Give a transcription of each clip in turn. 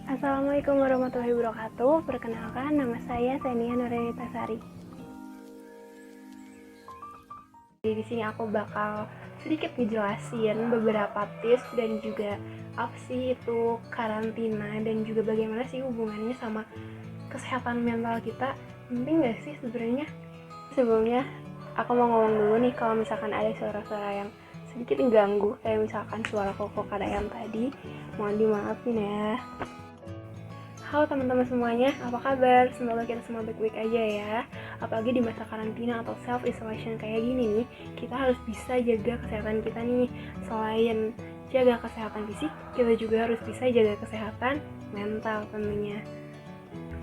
Assalamualaikum warahmatullahi wabarakatuh. Perkenalkan, nama saya Senia Nurhanitasari. Di sini aku bakal sedikit ngejelasin beberapa tips dan juga apa sih itu karantina dan juga bagaimana sih hubungannya sama kesehatan mental kita. Penting gak sih sebenarnya? Sebelumnya aku mau ngomong dulu nih, kalau misalkan ada suara-suara yang sedikit mengganggu, kayak misalkan suara koko yang tadi, mohon dimaafin ya. Halo teman-teman semuanya, apa kabar? Semoga kita semua baik-baik aja ya. Apalagi di masa karantina atau self-isolation kayak gini nih, kita harus bisa jaga kesehatan kita nih. Selain jaga kesehatan fisik, kita juga harus bisa jaga kesehatan mental tentunya.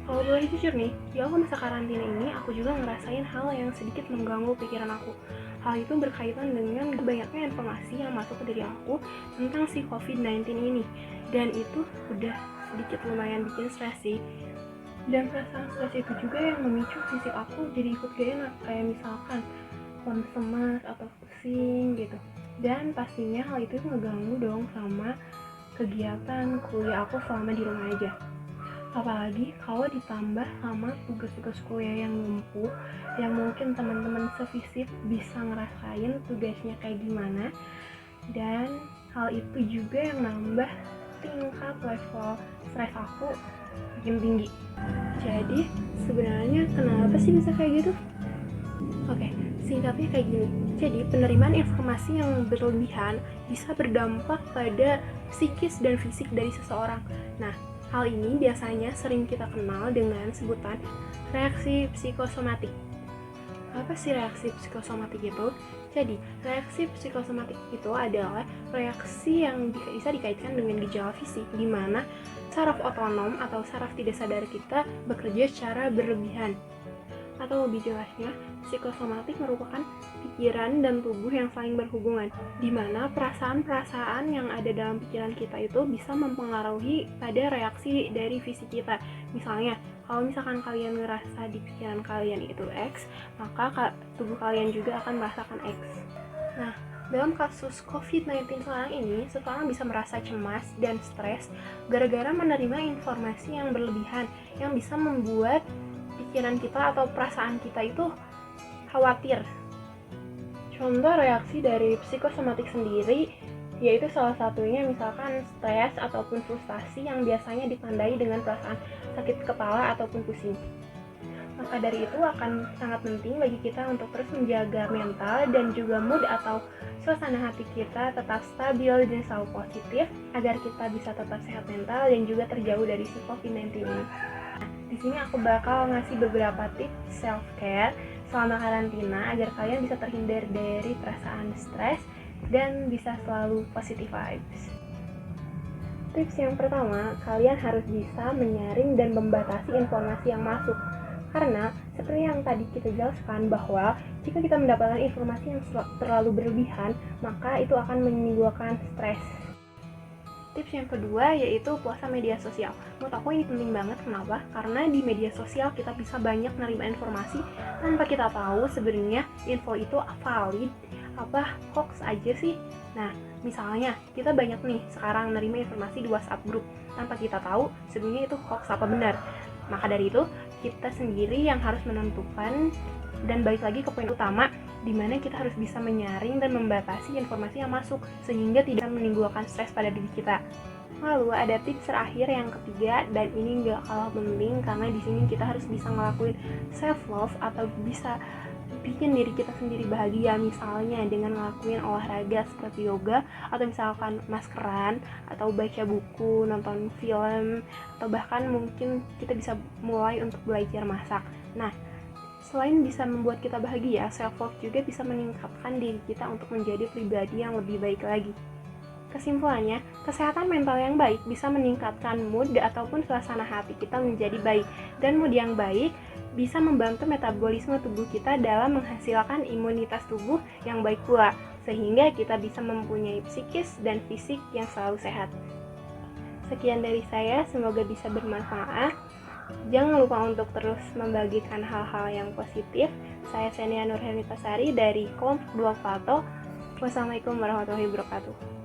Kalau boleh jujur nih, di awal masa karantina ini aku juga ngerasain hal yang sedikit mengganggu pikiran aku. Hal itu berkaitan dengan banyaknya informasi yang masuk ke diri aku tentang si COVID-19 ini. Dan itu udah sedikit lumayan bikin stres sih. Dan perasaan stres itu juga yang memicu fisik aku jadi ikut gak enak, kayak misalkan lemas atau pusing gitu. Dan pastinya hal itu ngeganggu dong sama kegiatan kuliah aku selama di rumah aja. Apalagi kalau ditambah sama tugas-tugas kuliah yang numpuk, yang mungkin teman-teman sevisip bisa ngerasain tugasnya kayak gimana. Dan hal itu juga yang nambah tingkat level stres aku makin tinggi. Jadi sebenarnya kenapa sih bisa kayak gitu? Oke, singkatnya kayak gini. Jadi penerimaan informasi yang berlebihan bisa berdampak pada psikis dan fisik dari seseorang. Nah, hal ini biasanya sering kita kenal dengan sebutan reaksi psikosomatik. Apa sih reaksi psikosomatik itu? Jadi, reaksi psikosomatik itu adalah reaksi yang bisa dikaitkan dengan gejala fisik, di mana saraf otonom atau saraf tidak sadar kita bekerja secara berlebihan. Atau lebih jelasnya, psikosomatik merupakan pikiran dan tubuh yang saling berhubungan, di mana perasaan-perasaan yang ada dalam pikiran kita itu bisa mempengaruhi pada reaksi dari fisik kita. Misalnya, kalau misalkan kalian ngerasa di pikiran kalian itu X, maka tubuh kalian juga akan merasakan X. Nah, dalam kasus COVID-19 sekarang ini, seseorang bisa merasa cemas dan stres gara-gara menerima informasi yang berlebihan yang bisa membuat pikiran kita atau perasaan kita itu khawatir. Contoh reaksi dari psikosomatik sendiri yaitu salah satunya misalkan stres ataupun frustasi yang biasanya ditandai dengan perasaan sakit kepala ataupun pusing. Maka dari itu akan sangat penting bagi kita untuk terus menjaga mental dan juga mood atau suasana hati kita tetap stabil dan selalu positif agar kita bisa tetap sehat mental dan juga terjauh dari si COVID-19 ini. Di sini aku bakal ngasih beberapa tips self-care selama karantina agar kalian bisa terhindar dari perasaan stres dan bisa selalu positive vibes. Tips yang pertama, kalian harus bisa menyaring dan membatasi informasi yang masuk. Karena seperti yang tadi kita jelaskan bahwa jika kita mendapatkan informasi yang terlalu berlebihan, maka itu akan menimbulkan stres. Tips yang kedua yaitu puasa media sosial. Menurut aku ini penting banget. Kenapa? Karena di media sosial kita bisa banyak menerima informasi tanpa kita tahu sebenarnya info itu valid apa hoax aja sih. Nah, misalnya kita banyak nih sekarang menerima informasi di WhatsApp grup tanpa kita tahu sebenarnya itu hoax apa benar. Maka dari itu kita sendiri yang harus menentukan dan balik lagi ke poin utama, di mana kita harus bisa menyaring dan membatasi informasi yang masuk sehingga tidak menimbulkan stres pada diri kita. Lalu ada tips terakhir yang ketiga, dan ini nggak kalah penting karena di sini kita harus bisa ngelakuin self love atau bisa bikin diri kita sendiri bahagia, misalnya dengan ngelakuin olahraga seperti yoga atau misalkan maskeran atau baca buku, nonton film, atau bahkan mungkin kita bisa mulai untuk belajar masak. Nah, selain bisa membuat kita bahagia, self-love juga bisa meningkatkan diri kita untuk menjadi pribadi yang lebih baik lagi. Kesimpulannya, kesehatan mental yang baik bisa meningkatkan mood ataupun suasana hati kita menjadi baik. Dan mood yang baik bisa membantu metabolisme tubuh kita dalam menghasilkan imunitas tubuh yang baik pula, sehingga kita bisa mempunyai psikis dan fisik yang selalu sehat. Sekian dari saya, semoga bisa bermanfaat. Jangan lupa untuk terus membagikan hal-hal yang positif. Saya Senia Nurhanitasari dari Kelompok 2 Plato. Wassalamualaikum warahmatullahi wabarakatuh.